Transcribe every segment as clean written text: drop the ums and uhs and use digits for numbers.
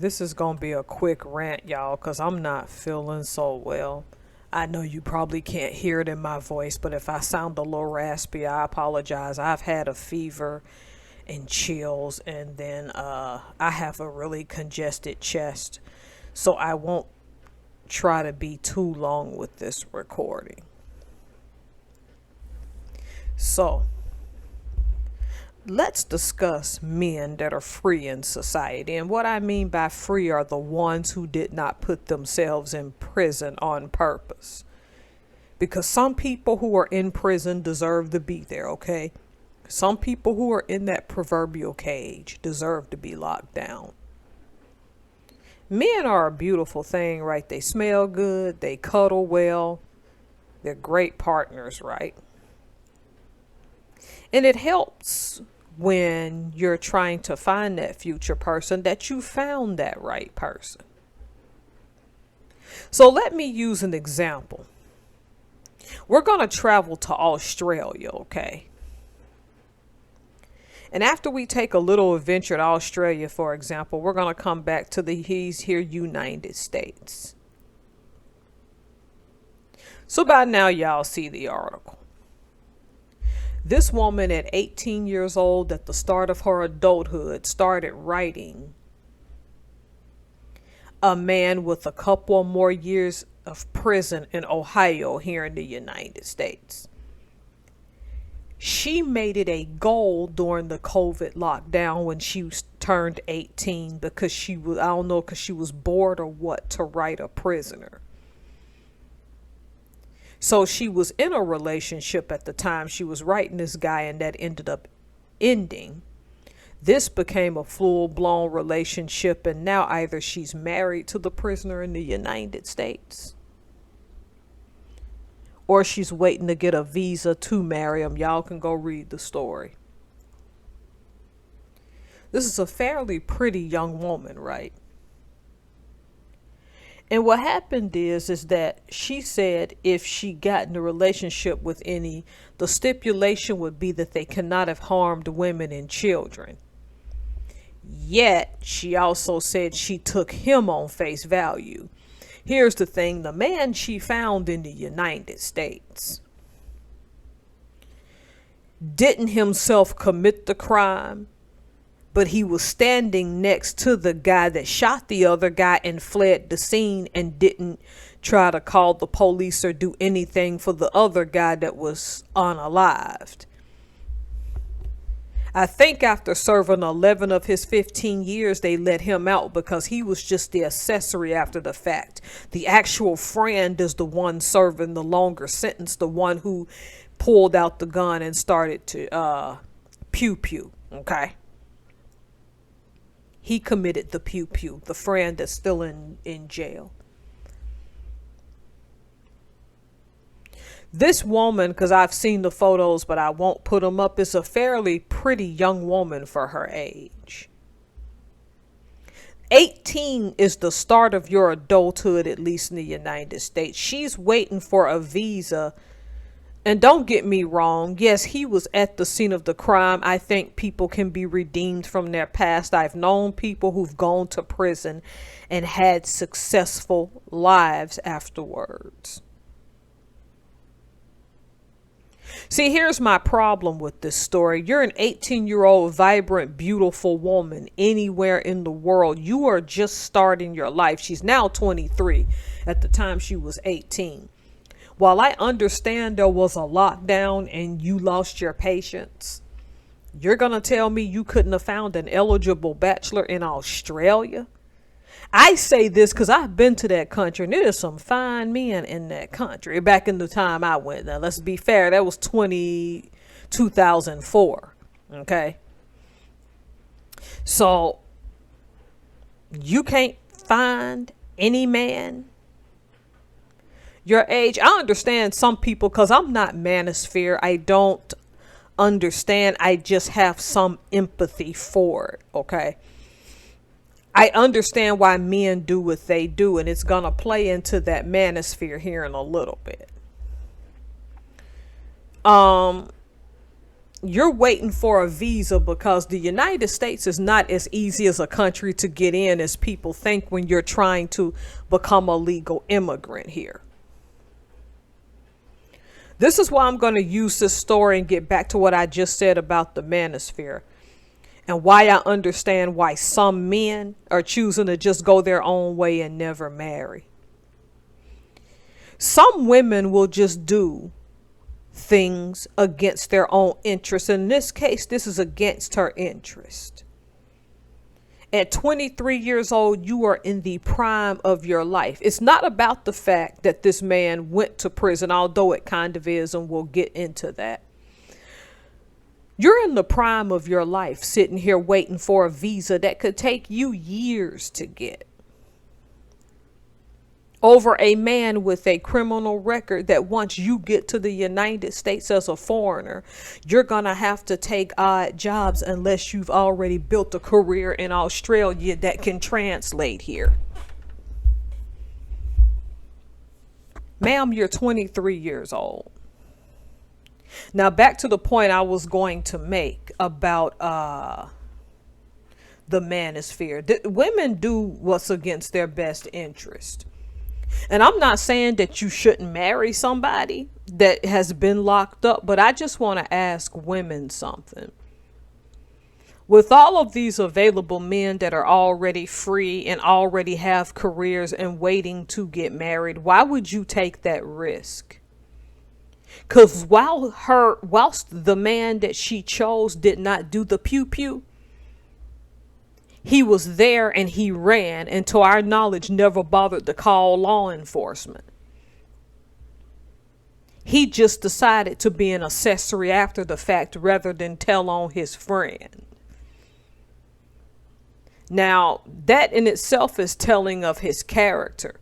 This is going to be a quick rant, y'all, because I'm not feeling so well. I know you probably can't hear it in my voice, but if I sound a little raspy, I apologize. I've had a fever and chills, and then I have a really congested chest. So I won't try to be too long with this recording. So, let's discuss men that are free in society. And what I mean by free are the ones who did not put themselves in prison on purpose. Because some people who are in prison deserve to be there, okay? Some people who are in that proverbial cage deserve to be locked down. Men are a beautiful thing, right? They smell good, they cuddle well, they're great partners, right? And it helps when you're trying to find that future person that you found that right person. So let me use an example. We're going to travel to Australia, okay? And after we take a little adventure to Australia, for example, we're going to come back to these here United States. So by now, y'all see the article. This woman at 18 years old, at the start of her adulthood, started writing a man with a couple more years of prison in Ohio here in the United States. She made it a goal during the COVID lockdown when she turned 18 because she was, I don't know, because she was bored or what, to write a prisoner. So she was in a relationship at the time she was writing this guy, and that ended up ending. This became a full-blown relationship, and now either she's married to the prisoner in the United States, or she's waiting to get a visa to marry him. Y'all can go read the story. This is a fairly pretty young woman, right? And what happened is that she said if she got in a relationship with any, the stipulation would be that they cannot have harmed women and children. Yet, she also said she took him on face value. Here's the thing, the man she found in the United States didn't himself commit the crime, but he was standing next to the guy that shot the other guy and fled the scene and didn't try to call the police or do anything for the other guy that was unalived. I think after serving 11 of his 15 years, they let him out because he was just the accessory after the fact. The actual friend is the one serving the longer sentence, the one who pulled out the gun and started to pew pew, okay? He committed the pew pew, the friend that's still in jail. This woman, because I've seen the photos, but I won't put them up, is a fairly pretty young woman for her age. 18 is the start of your adulthood, at least in the United States. She's waiting for a visa. And don't get me wrong, yes, he was at the scene of the crime. I think people can be redeemed from their past. I've known people who've gone to prison and had successful lives afterwards. See, here's my problem with this story. You're an 18-year-old, vibrant, beautiful woman anywhere in the world. You are just starting your life. She's now 23. At the time, she was 18. While I understand there was a lockdown and you lost your patience, you're going to tell me you couldn't have found an eligible bachelor in Australia? I say this because I've been to that country, and there's some fine men in that country back in the time I went. Now, let's be fair. That was 2004. Okay. So you can't find any man your age. I understand some people, because I'm not manosphere. I don't understand. I just have some empathy for it. Okay. I understand why men do what they do, and it's going to play into that manosphere here in a little bit. You're waiting for a visa because the United States is not as easy as a country to get in as people think when you're trying to become a legal immigrant here. This is why I'm going to use this story and get back to what I just said about the manosphere and why I understand why some men are choosing to just go their own way and never marry. Some women will just do things against their own interest. In this case, this is against her interest. At 23 years old, you are in the prime of your life. It's not about the fact that this man went to prison, although it kind of is, and we'll get into that. You're in the prime of your life, sitting here waiting for a visa that could take you years to get, over a man with a criminal record that once you get to the United States as a foreigner, you're going to have to take odd jobs unless you've already built a career in Australia that can translate here. Ma'am, you're 23 years old. Now back to the point I was going to make about the manosphere. Women do what's against their best interest. And I'm not saying that you shouldn't marry somebody that has been locked up, but I just want to ask women something. With all of these available men that are already free and already have careers and waiting to get married, why would you take that risk? Because whilst the man that she chose did not do the pew pew, he was there and he ran, and to our knowledge never bothered to call law enforcement. He just decided to be an accessory after the fact rather than tell on his friend. Now, that in itself is telling of his character.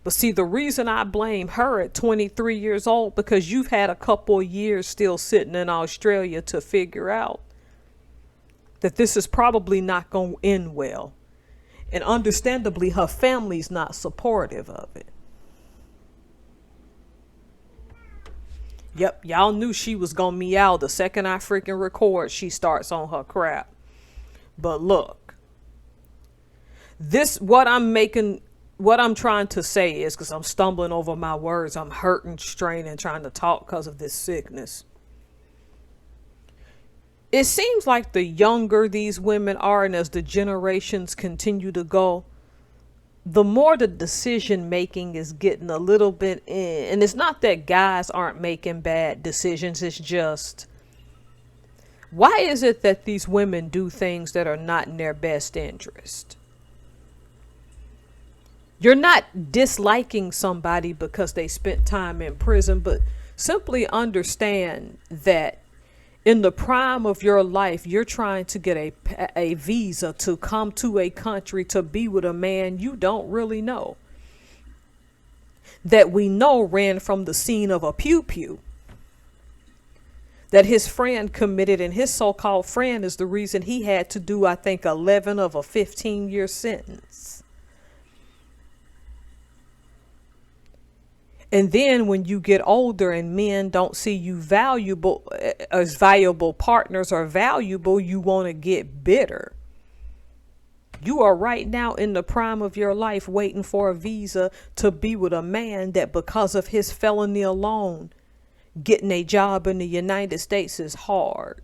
But see, the reason I blame her at 23 years old, because you've had a couple of years still sitting in Australia to figure out that this is probably not going to end well. And understandably, her family's not supportive of it. Yep, y'all knew she was going to meow the second I freaking record, she starts on her crap. But look, what I'm trying to say is, because I'm stumbling over my words, I'm hurting, straining, trying to talk because of this sickness. It seems like the younger these women are, and as the generations continue to go, the more the decision making is getting a little bit in. And it's not that guys aren't making bad decisions. It's just, why is it that these women do things that are not in their best interest? You're not disliking somebody because they spent time in prison, but simply understand that in the prime of your life, you're trying to get a visa to come to a country to be with a man you don't really know, that we know ran from the scene of a pew pew, that his friend committed, and his so-called friend is the reason he had to do, I think, 11 of a 15-year sentence. And then when you get older and men don't see you valuable as valuable partners or valuable, you want to get bitter. You are right now in the prime of your life waiting for a visa to be with a man that because of his felony alone, getting a job in the United States is hard.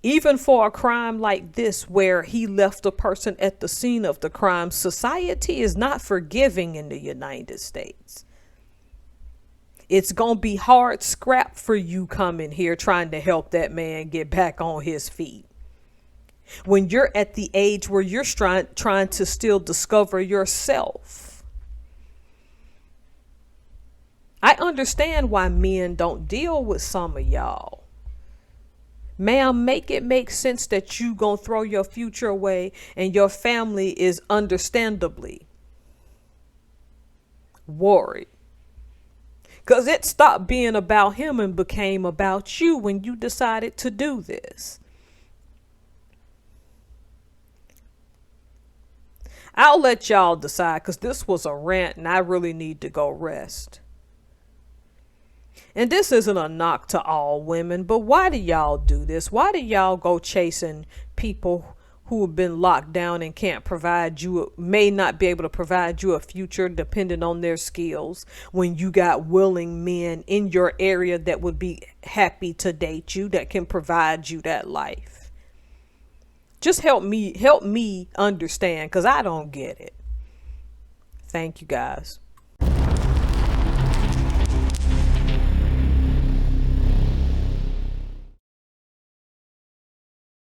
Even for a crime like this, where he left a person at the scene of the crime, society is not forgiving in the United States. It's going to be hard scrap for you coming here trying to help that man get back on his feet. When you're at the age where you're trying to still discover yourself. I understand why men don't deal with some of y'all. Ma'am, make it make sense that you gonna throw your future away and your family is understandably worried. Because it stopped being about him and became about you when you decided to do this. I'll let y'all decide, because this was a rant and I really need to go rest. And this isn't a knock to all women, but why do y'all do this? Why do y'all go chasing people who have been locked down and can't provide you, may not be able to provide you a future depending on their skills, when you got willing men in your area that would be happy to date you, that can provide you that life? Just help me understand, because I don't get it. Thank you guys.